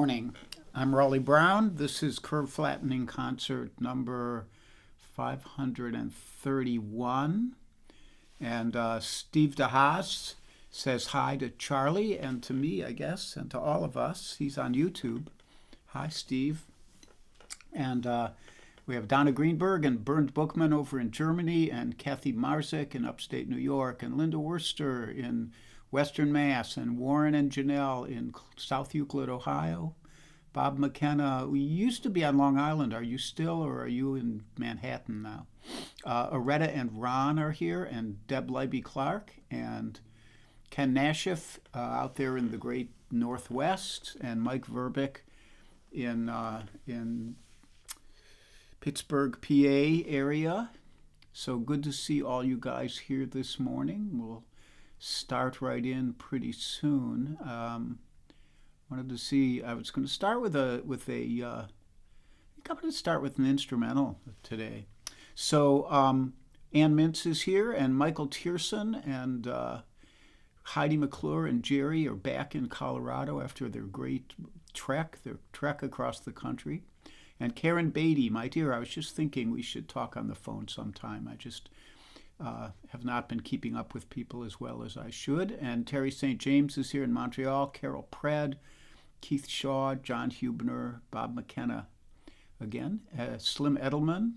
morning. I'm Raleigh Brown. This is Curve Flattening Concert number 531. And Steve DeHaas says hi to Charlie and to me, I guess, and to all of us. He's on YouTube. Hi, Steve. And we have Donna Greenberg and Bernd Buchmann over in Germany, and Kathy Marzik in upstate New York, and Linda Worcester in Western Mass, and Warren and Janelle in South Euclid, Ohio. Bob McKenna, we used to be on Long Island. Are you still, or are you in Manhattan now? Aretta and Ron are here, and Deb Leiby-Clark, and Ken Nashif out there in the great Northwest, and Mike Verbick in Pittsburgh, PA area. So good to see all you guys here this morning. We'll start right in pretty soon. Wanted to see. I was going to start with I think I'm going to start with an instrumental today. So Ann Mintz is here, and Michael Tierson and Heidi McClure and Jerry are back in Colorado after their great trek across the country. And Karen Beatty, my dear, I was just thinking we should talk on the phone sometime. I just have not been keeping up with people as well as I should. And Terry St. James is here in Montreal, Carol Pred, Keith Shaw, John Hubner, Bob McKenna again, Slim Edelman.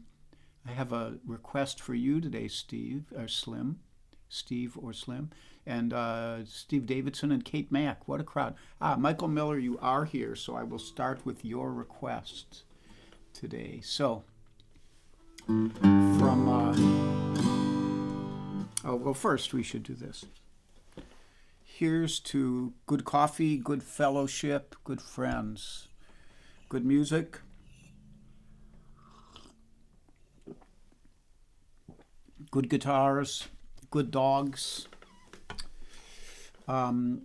I have a request for you today, Steve or Slim, and Steve Davidson and Kate Mack. What a crowd. Michael Miller, you are here, so I will start with your request today. So first we should do this. Here's to good coffee, good fellowship, good friends, good music, good guitars, good dogs. And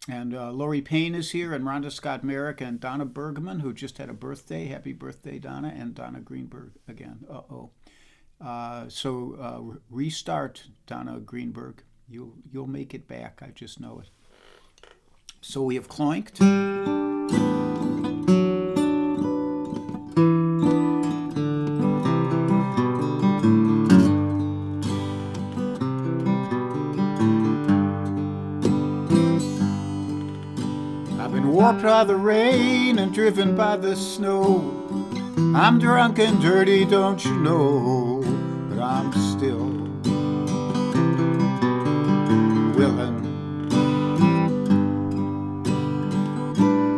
Lori Payne is here, and Rhonda Scott Merrick, and Donna Bergman, who just had a birthday. Happy birthday, Donna, and Donna Greenberg again. So restart, Donna Greenberg. You'll make it back. I just know it. So we have Cloinked. I've been warped by the rain and driven by the snow. I'm drunk and dirty, don't you know? But I'm still willing.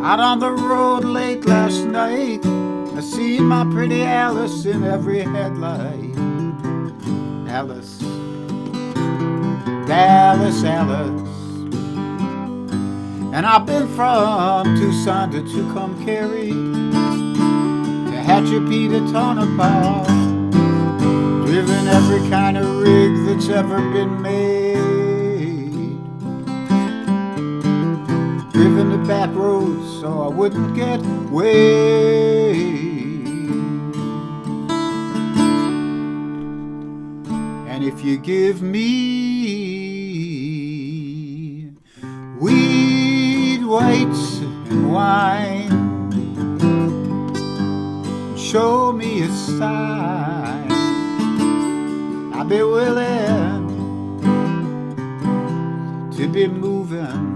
Out on the road late last night, I seen my pretty Alice in every headlight. Alice, Alice, Alice. And I've been from Tucson to Tucumcari, to Hatchapee to Tonopah, driven every kind of rig that's ever been made, driven the back roads so I wouldn't get weighed. And if you give me weed, whites, and wine, show me a sign, I'll be willing to be moving.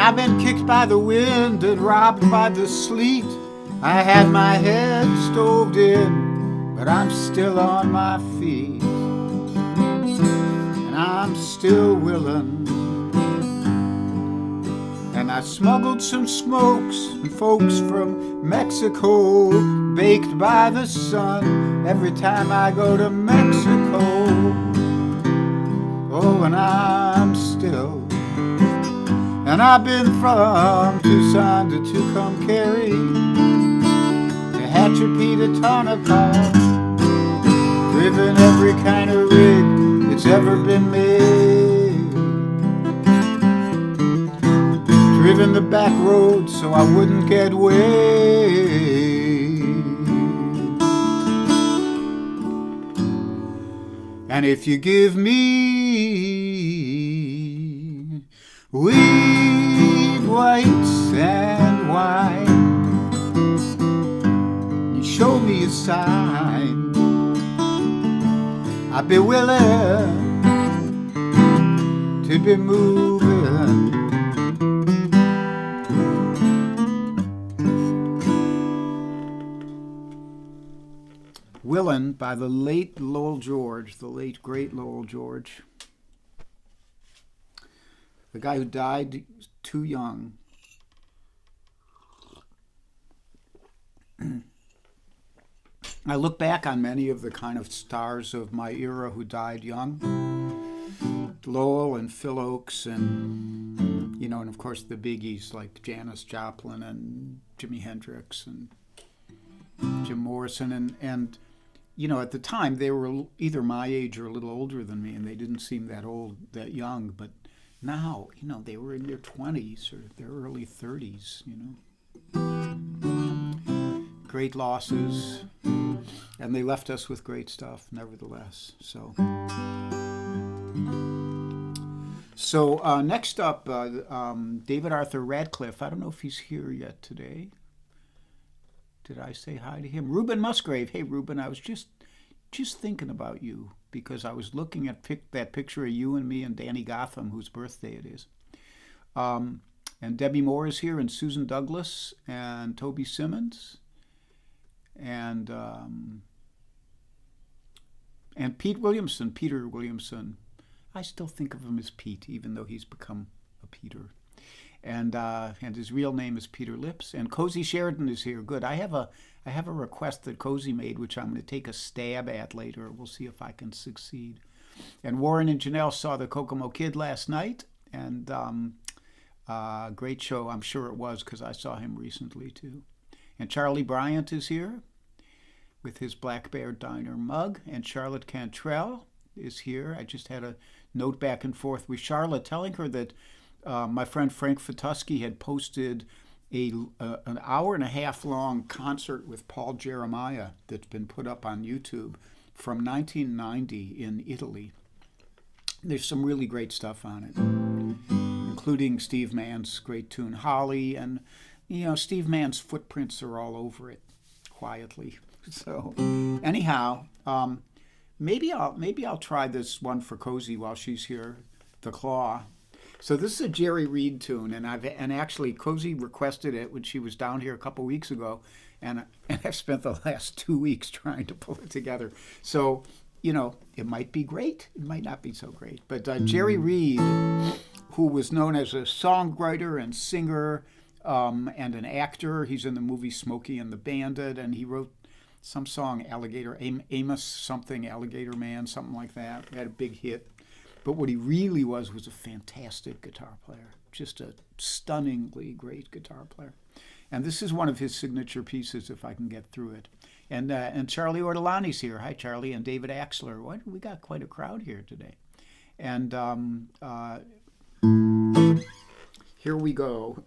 I've been kicked by the wind and robbed by the sleet. I had my head stoved in, but I'm still on my feet. And I'm still willing. And I smuggled some smokes and folks from Mexico, baked by the sun every time I go to Mexico. Oh, and I'm still And I've been from Tucson to Tucumcari, to Hatchapee to Tonopah, driven every kind of rig that's ever been made, driven the back roads so I wouldn't get wet. And if you give me weed, whites, and wine, you show me a sign, I'd be willing to be moving. Willin' by the late Lowell George, the late great Lowell George. The guy who died too young. I look back on many of the kind of stars of my era who died young. Lowell and Phil Oakes and, and of course the biggies like Janis Joplin and Jimi Hendrix and Jim Morrison. And at the time they were either my age or a little older than me, and they didn't seem that old, that young. But now, they were in their 20s or their early 30s, Great losses, and they left us with great stuff, nevertheless. So next up, David Arthur Radcliffe. I don't know if he's here yet today. Did I say hi to him? Reuben Musgrave. Hey, Reuben, I was just thinking about you because I was looking at that picture of you and me and Danny Gotham, whose birthday it is. And Debbie Moore is here, and Susan Douglas, and Toby Simmons, and Peter Williamson. I still think of him as Pete, even though he's become a Peter. And his real name is Peter Lips. And Cozy Sheridan is here. Good. I have a request that Cozy made, which I'm going to take a stab at later. We'll see if I can succeed. And Warren and Janelle saw the Kokomo Kid last night, and great show. I'm sure it was because I saw him recently too. And Charlie Bryant is here with his Black Bear Diner mug, and Charlotte Cantrell is here. I just had a note back and forth with Charlotte telling her that my friend Frank Fatuski had posted an hour and a half long concert with Paul Jeremiah that's been put up on YouTube from 1990 in Italy. There's some really great stuff on it, including Steve Mann's great tune Holly, and Steve Mann's footprints are all over it quietly. So anyhow, maybe I'll try this one for Cozy while she's here, The Claw. So this is a Jerry Reed tune, and actually Cozy requested it when she was down here a couple weeks ago, and I've spent the last 2 weeks trying to pull it together. So it might be great, it might not be so great. But Jerry Reed, who was known as a songwriter and singer and an actor, he's in the movie Smokey and the Bandit, and he wrote some song, Amos something, Alligator Man, something like that. He had a big hit. But what he really was a fantastic guitar player, just a stunningly great guitar player. And this is one of his signature pieces, if I can get through it. And Charlie Ortolani's here. Hi, Charlie, and David Axler. We got quite a crowd here today. And here we go.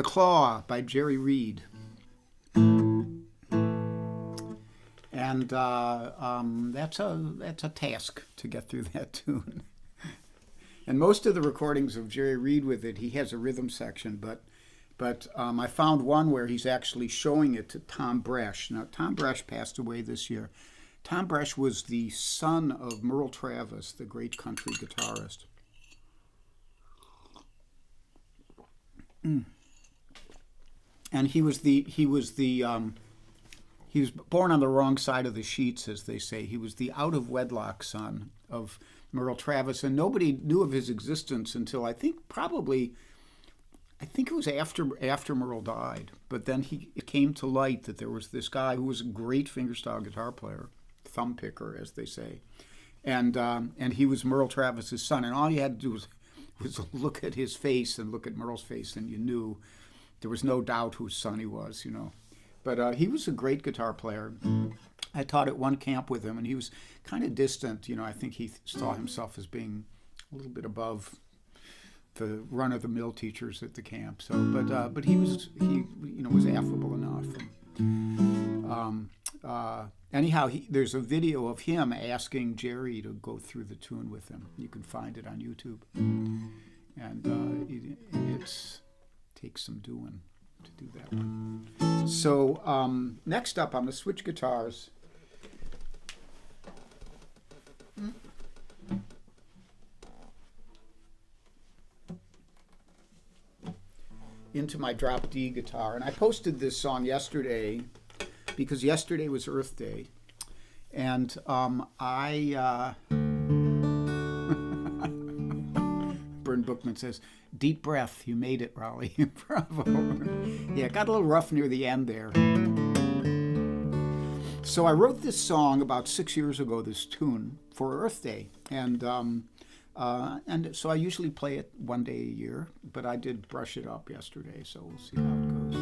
The Claw by Jerry Reed. And that's a task to get through that tune. And most of the recordings of Jerry Reed with it, he has a rhythm section, but I found one where he's actually showing it to Tom Bresh. Now, Tom Bresh passed away this year. Tom Bresh was the son of Merle Travis, the great country guitarist. And he was born on the wrong side of the sheets, as they say. He was the out of wedlock son of Merle Travis, and nobody knew of his existence until I think it was after Merle died. But then it came to light that there was this guy who was a great fingerstyle guitar player, thumb picker, as they say, and he was Merle Travis's son. And all you had to do was look at his face and look at Merle's face, and you knew there was no doubt whose son he was, But he was a great guitar player. I taught at one camp with him, and he was kind of distant. I think he saw himself as being a little bit above the run-of-the-mill teachers at the camp. So, but he was affable enough. Anyhow, there's a video of him asking Jerry to go through the tune with him. You can find it on YouTube, and it takes some doing to do that one. So next up, I'm going to switch guitars. Into my drop D guitar. And I posted this song yesterday because yesterday was Earth Day. And Bern Bookman says, deep breath, you made it, Raleigh. Bravo. Yeah, it got a little rough near the end there. So I wrote this song about 6 years ago, this tune, for Earth Day. And so I usually play it one day a year, but I did brush it up yesterday, so we'll see how it goes.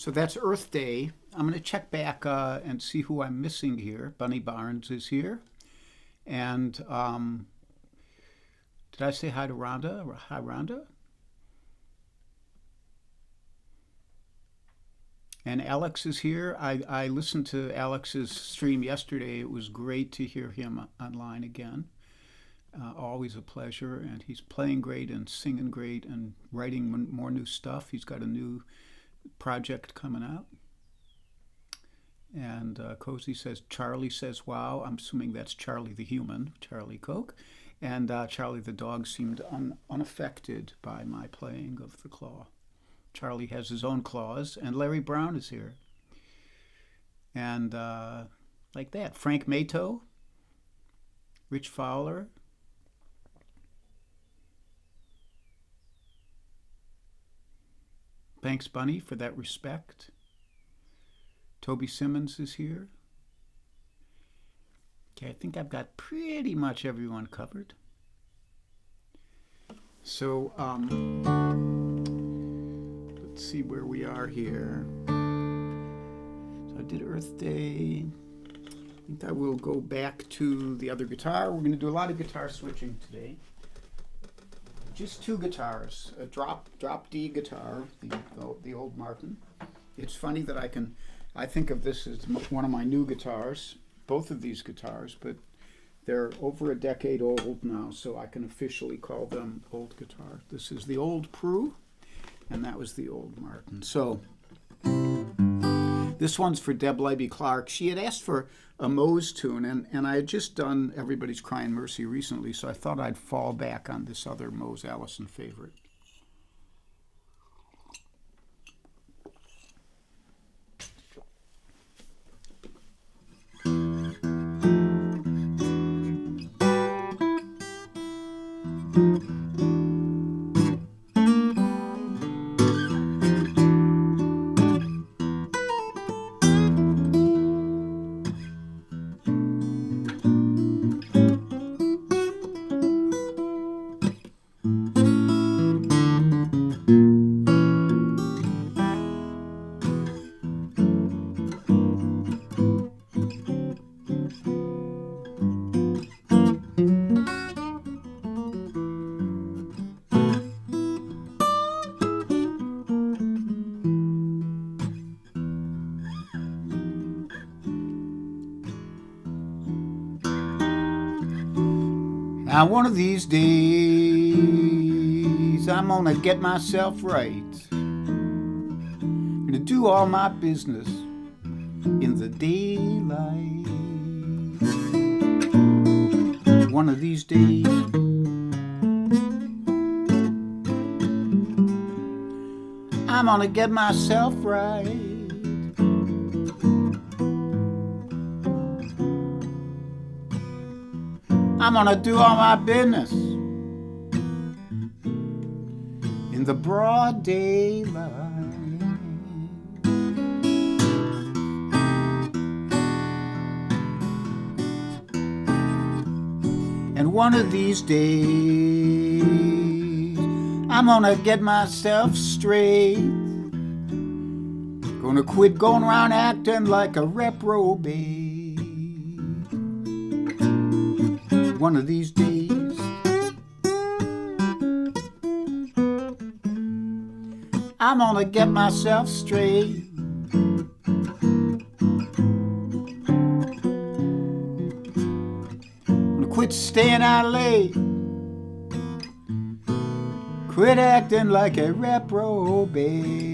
So that's Earth Day. I'm going to check back and see who I'm missing here. Bunny Barnes is here. And did I say hi to Rhonda? Hi, Rhonda. And Alex is here. I listened to Alex's stream yesterday. It was great to hear him online again. Always a pleasure. And he's playing great and singing great and writing more new stuff. He's got a new project coming out. And Cozy says, Charlie says, wow. I'm assuming that's Charlie the human, Charlie Coke. And Charlie the dog seemed unaffected by my playing of the claw. Charlie has his own claws, and Larry Brown is here. And like that, Frank Mato, Rich Fowler, thanks, Bunny, for that respect. Toby Simmons is here. Okay, I think I've got pretty much everyone covered. So, let's see where we are here. So I did Earth Day. I think I will go back to the other guitar. We're going to do a lot of guitar switching today. Just two guitars. A drop D guitar, the old Martin. It's funny that I think of this as one of my new guitars, both of these guitars, but they're over a decade old now, so I can officially call them old guitar. This is the old Prue, and that was the old Martin. So this one's for Deb Leiby Clark. She had asked for a Mose tune, and I had just done Everybody's Crying Mercy recently, so I thought I'd fall back on this other Mose Allison favorite. Now one of these days I'm gonna get myself right. Gonna do all my business in the daylight. One of these days I'm gonna get myself right. I'm gonna do all my business in the broad daylight. And one of these days I'm gonna get myself straight. Gonna quit going around acting like a reprobate. One of these days I'm gonna get myself straight. Gonna quit staying out late. Quit acting like a reprobate.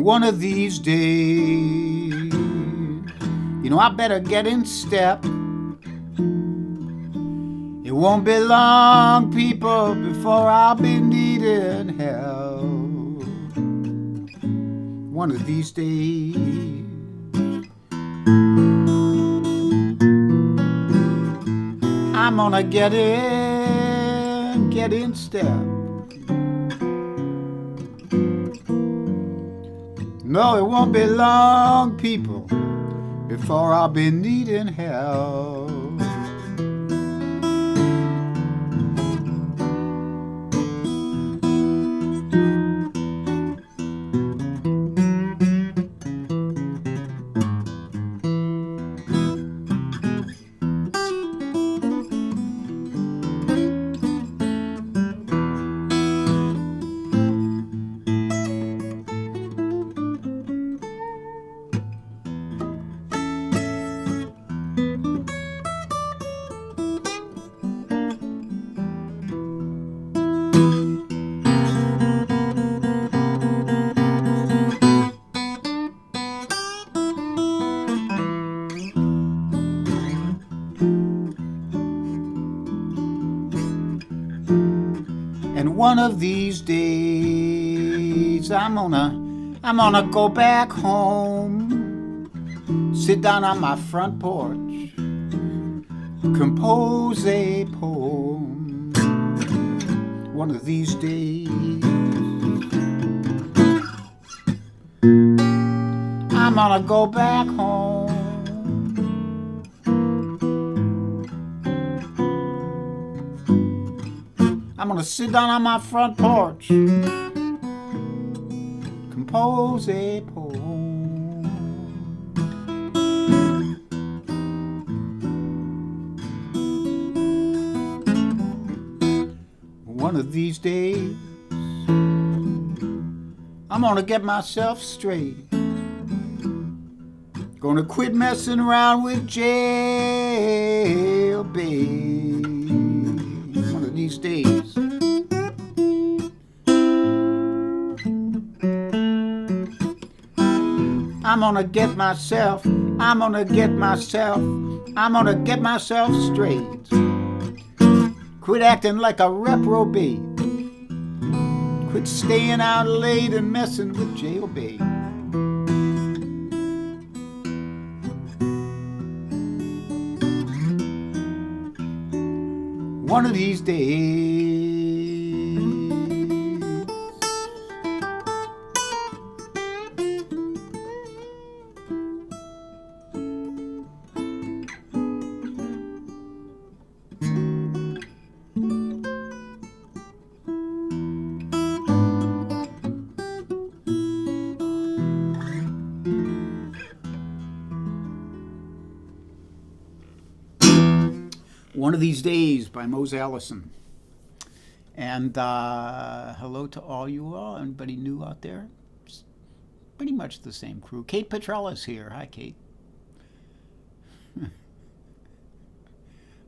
one of these days, you know, I better get in step. It won't be long, people, before I'll be needing help. One of these days. I'm gonna get in step. No, it won't be long, people, before I'll be needing help. And one of these days I'm gonna go back home, sit down on my front porch, compose a poem. One of these days I'm gonna go back home. I'm gonna sit down on my front porch, compose a poem. One of these days, I'm gonna get myself straight. Gonna quit messing around with jail, babe. One of these days. I'm gonna get myself straight. Quit acting like a reprobate. Quit staying out late and messing with jailbait. One of these days. One of These Days by Mose Allison. And hello to all you all. Anybody new out there? It's pretty much the same crew. Kate Petrella's here. Hi, Kate.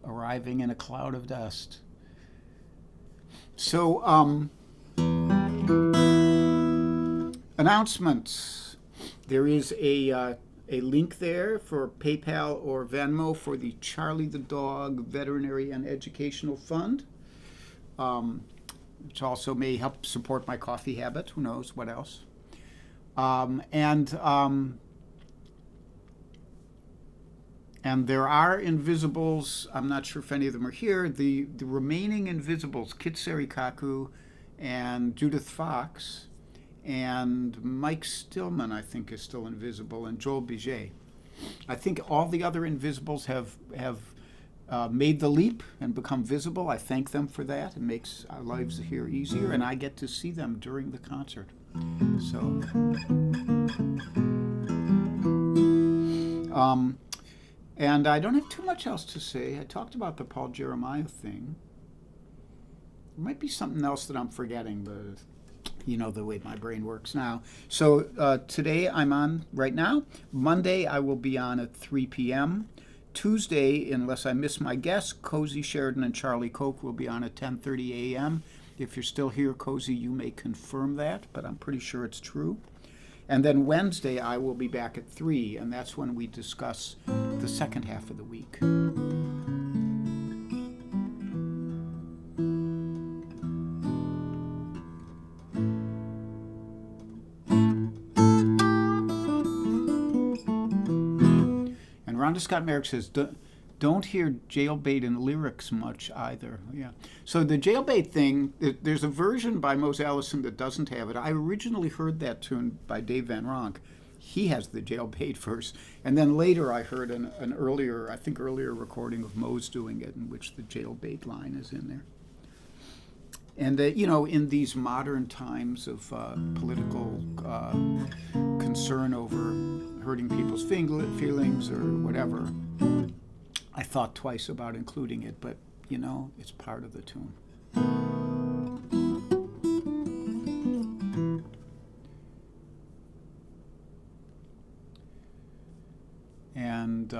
Arriving in a cloud of dust. So, announcements. There is a link there for PayPal or Venmo for the Charlie the Dog Veterinary and Educational Fund, which also may help support my coffee habit. Who knows what else? And there are Invisibles. I'm not sure if any of them are here. The remaining Invisibles, Kit Serikaku and Judith Fox, and Mike Stillman, I think, is still invisible, and Joel Biget. I think all the other Invisibles have made the leap and become visible. I thank them for that. It makes our lives here easier, and I get to see them during the concert. So, and I don't have too much else to say. I talked about the Paul Jeremiah thing. There might be something else that I'm forgetting, but you know the way my brain works now. So today I'm on right now. Monday I will be on at 3 p.m. Tuesday, unless I miss my guests, Cozy Sheridan and Charlie Koch will be on at 10:30 a.m. If you're still here, Cozy, you may confirm that, but I'm pretty sure it's true. And then Wednesday, I will be back at 3, and that's when we discuss the second half of the week. And Rhonda Scott Merrick says, don't hear jailbait in lyrics much either. Yeah. So the jailbait thing, there's a version by Mose Allison that doesn't have it. I originally heard that tune by Dave Van Ronk. He has the jailbait verse. And then later I heard an earlier recording of Mose doing it in which the jailbait line is in there. And, in these modern times of political concern over hurting people's feelings or whatever, I thought twice about including it, but, it's part of the tune. And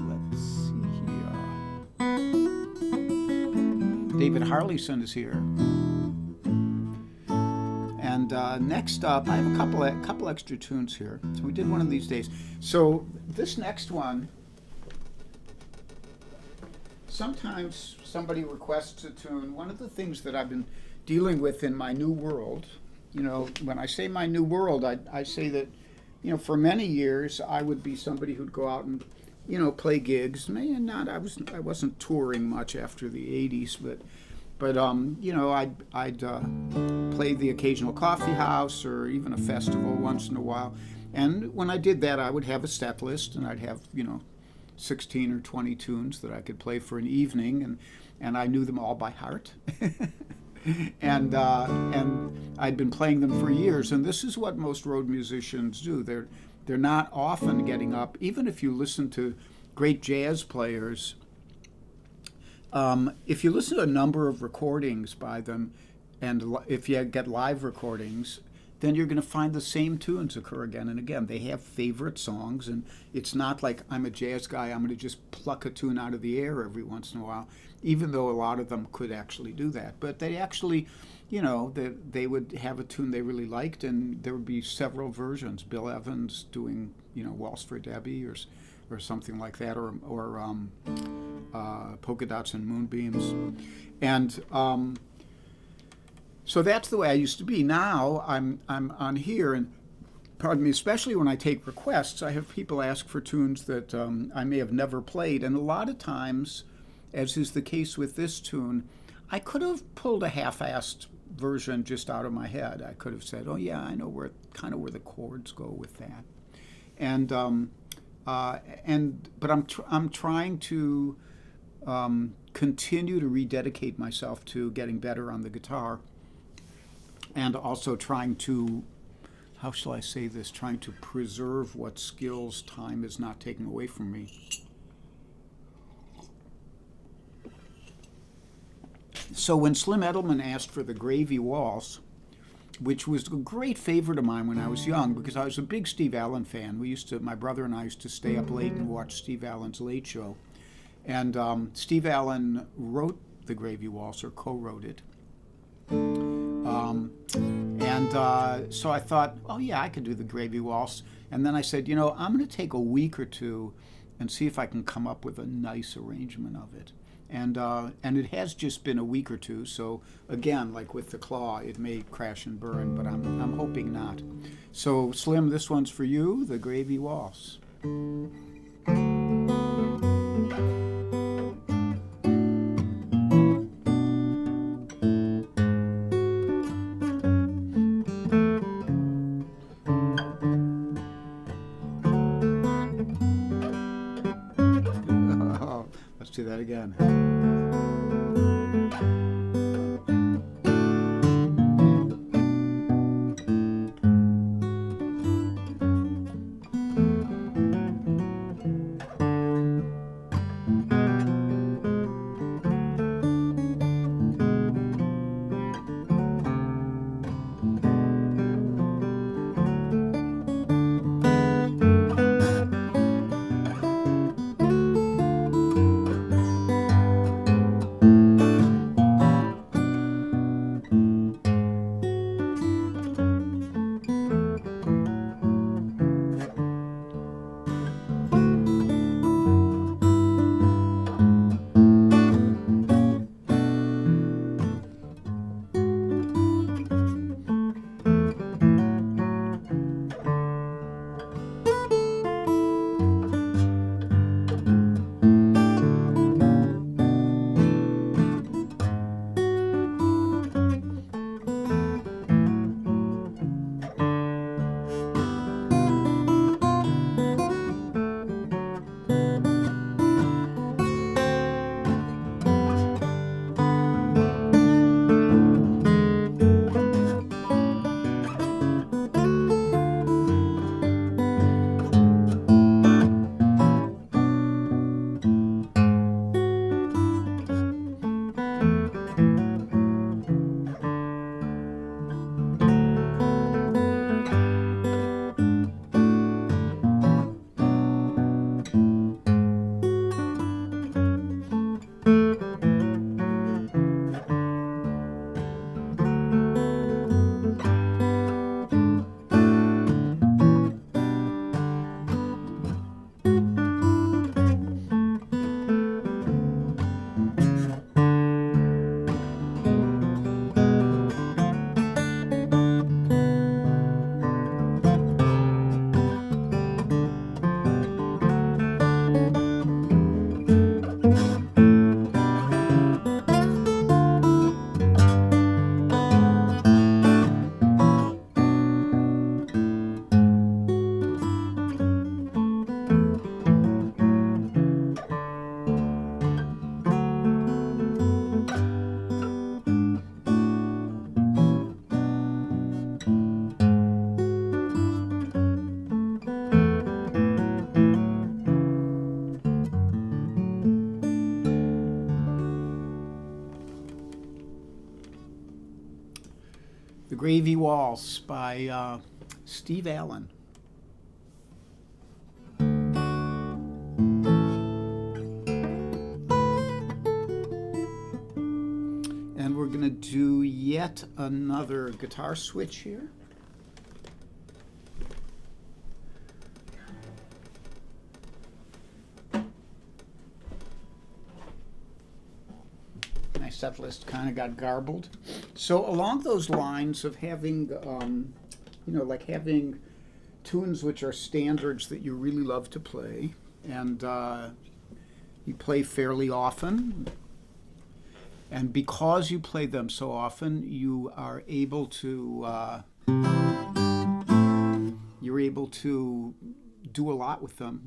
let's see here. David Harleyson is here. And next up, I have a couple extra tunes here. So we did one of these days. So this next one, sometimes somebody requests a tune. One of the things that I've been dealing with in my new world, when I say my new world, I say that, for many years I would be somebody who'd go out and, play gigs. I wasn't touring much after the 80s, but I'd play the occasional coffee house or even a festival once in a while. And when I did that, I would have a set list, and I'd have, 16 or 20 tunes that I could play for an evening, and I knew them all by heart. and I'd been playing them for years, and this is what most road musicians do. They're not often getting up, even if you listen to great jazz players. If you listen to a number of recordings by them, and if you get live recordings, then you're going to find the same tunes occur again and again. They have favorite songs, and it's not like I'm a jazz guy, I'm going to just pluck a tune out of the air every once in a while, even though a lot of them could actually do that. But they actually, they would have a tune they really liked, and there would be several versions. Bill Evans doing, Waltz for Debbie or something like that, or Polka Dots and Moonbeams. And so that's the way I used to be. Now I'm on here, and pardon me, especially when I take requests, I have people ask for tunes that I may have never played. And a lot of times, as is the case with this tune, I could have pulled a half-assed version just out of my head. I could have said, oh yeah, I know where the chords go with that. But I'm trying to continue to rededicate myself to getting better on the guitar, and also trying to, how shall I say this, trying to preserve what skills time is not taking away from me. So when Slim Edelman asked for the Gravy Waltz, which was a great favorite of mine when I was young, because I was a big Steve Allen fan. My brother and I used to stay up late and watch Steve Allen's Late Show. And Steve Allen wrote the Gravy Waltz, or co-wrote it. So I thought, oh yeah, I could do the Gravy Waltz. And then I said, I'm going to take a week or two and see if I can come up with a nice arrangement of it. And it has just been a week or two, so again, like with the Claw, it may crash and burn, but I'm hoping not. So Slim, this one's for you, the Gravy Waltz. Let's do that again. The Gravy Waltz by Steve Allen. And we're going to do yet another guitar switch here. My set list kind of got garbled. So along those lines of having, like having tunes which are standards that you really love to play, and you play fairly often, and because you play them so often, you are able to you're able to do a lot with them.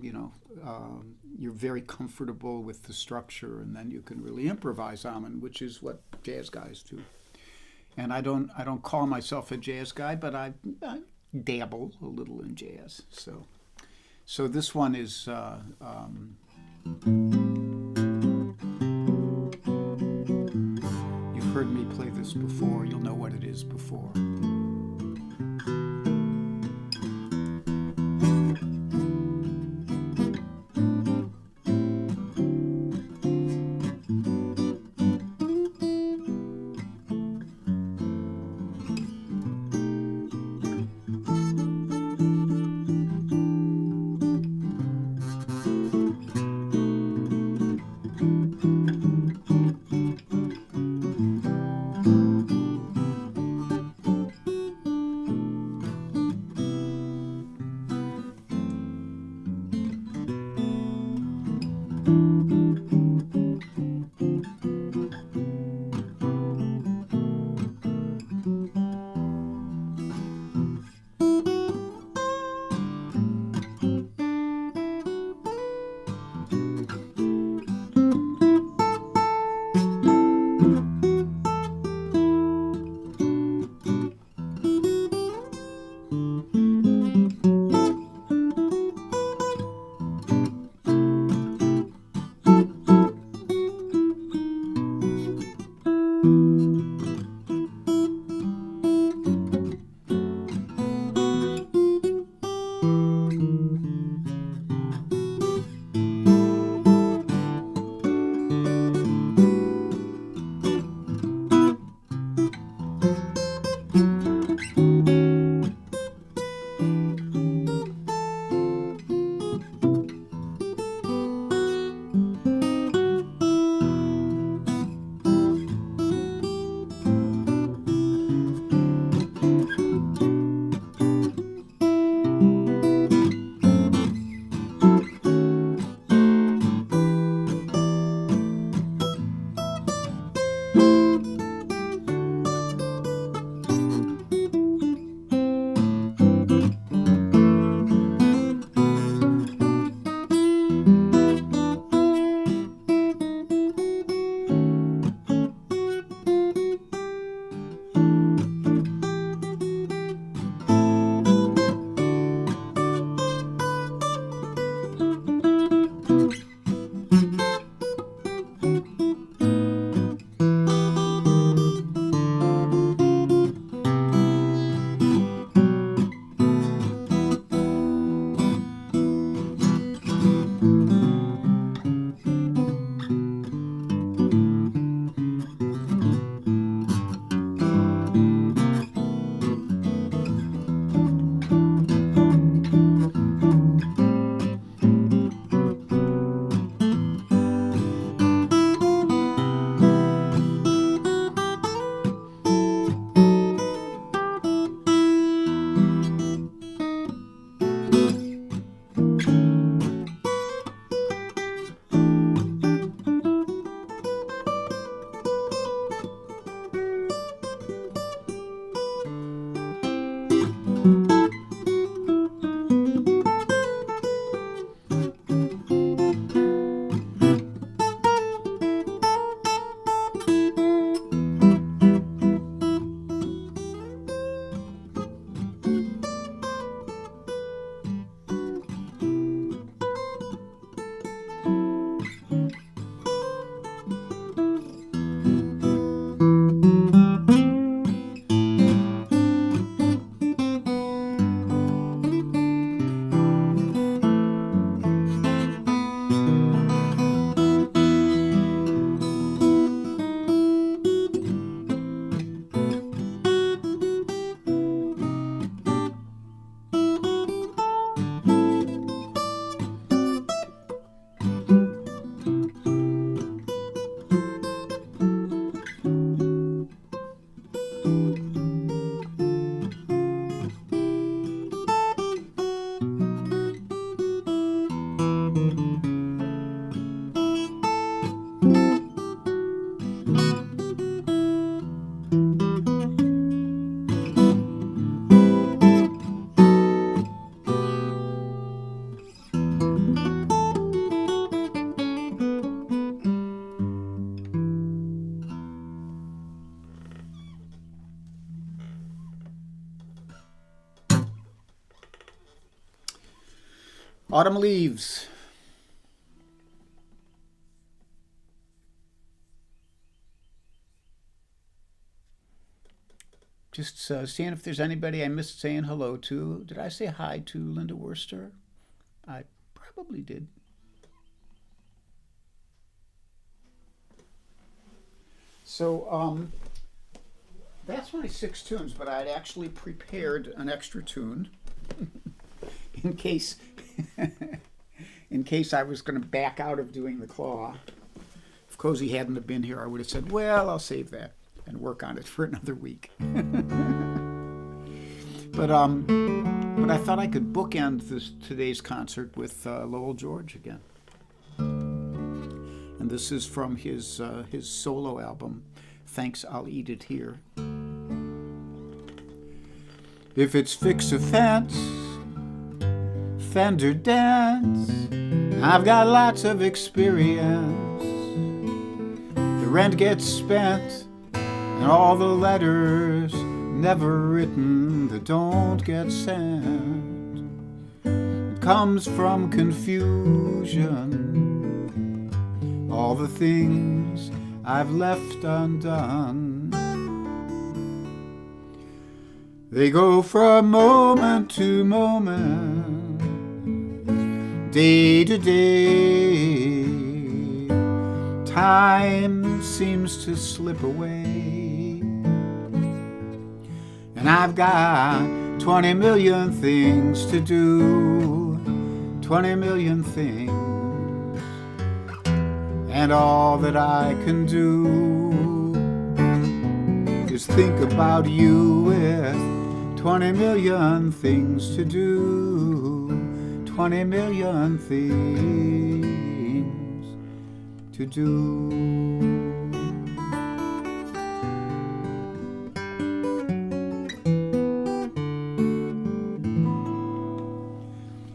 You're very comfortable with the structure, and then you can really improvise on them, which is what jazz guys do. And I don't call myself a jazz guy, but I dabble a little in jazz. So this one is. You've heard me play this before. You'll know what it is before. Autumn leaves. Just seeing if there's anybody I missed saying hello to. Did I say hi to Linda Worster? I probably did. So that's my 6 tunes, but I'd actually prepared an extra tune in case in case I was going to back out of doing the claw. If Cozy hadn't have been here, I would have said, well, I'll save that and work on it for another week. But I thought I could bookend today's concert with Lowell George again. And this is from his solo album, Thanks, I'll Eat It Here. If it's fix a fence, fender dance, I've got lots of experience. The rent gets spent, and all the letters never written that don't get sent. It comes from confusion, all the things I've left undone. They go from moment to moment, day to day. Time seems to slip away, and I've got 20 million things to do, 20 million things, and all that I can do is think about you with 20 million things to do, 20 million things to do.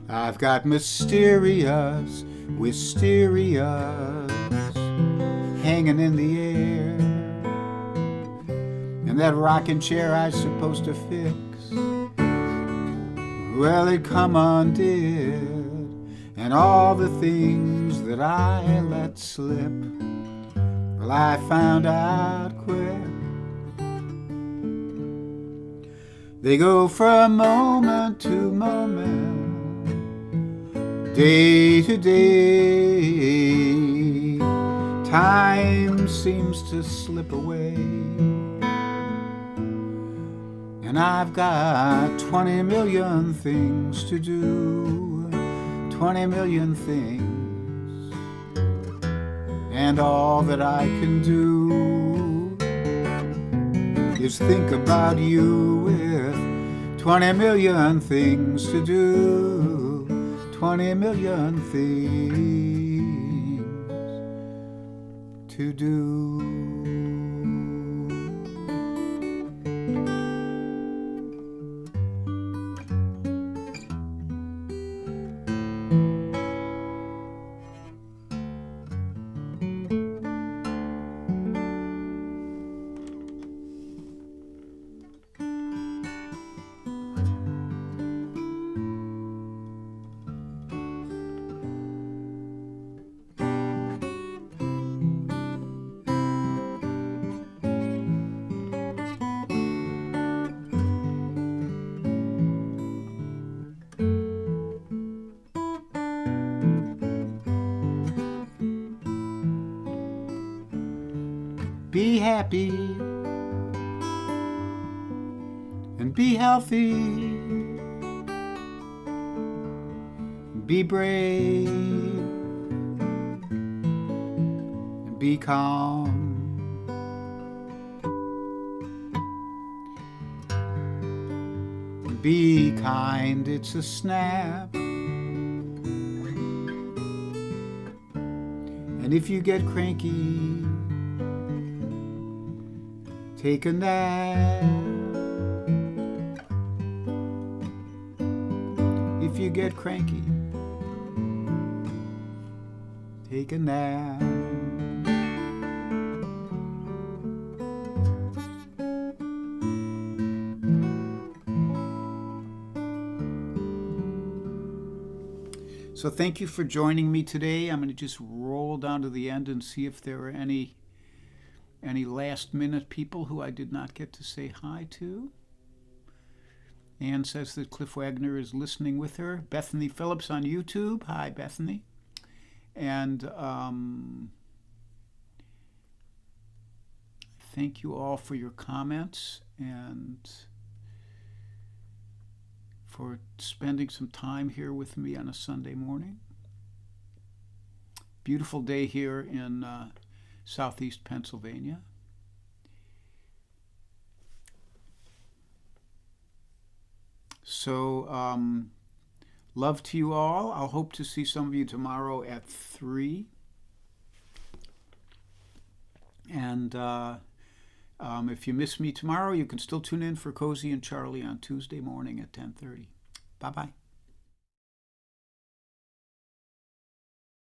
I've got mysterious wisterias hanging in the air, and that rocking chair I was supposed to fix, well, it come undid, and all the things that I let slip, well, I found out quick. They go from moment to moment, day to day. Time seems to slip away, and I've got 20 million things to do, 20 million things, and all that I can do is think about you with 20 million things to do, 20 million things to do. Be happy and be healthy, be brave and be calm, be kind, it's a snap, and if you get cranky, take a nap. If you get cranky, take a nap. So thank you for joining me today. I'm going to just roll down to the end and see if there are any last minute people who I did not get to say hi to. Anne says that Cliff Wagner is listening with her. Bethany Phillips on YouTube. Hi, Bethany. And thank you all for your comments and for spending some time here with me on a Sunday morning. Beautiful day here in southeast Pennsylvania. So, love to you all. I'll hope to see some of you tomorrow at 3. And if you miss me tomorrow, you can still tune in for Cozy and Charlie on Tuesday morning at 10:30. Bye-bye.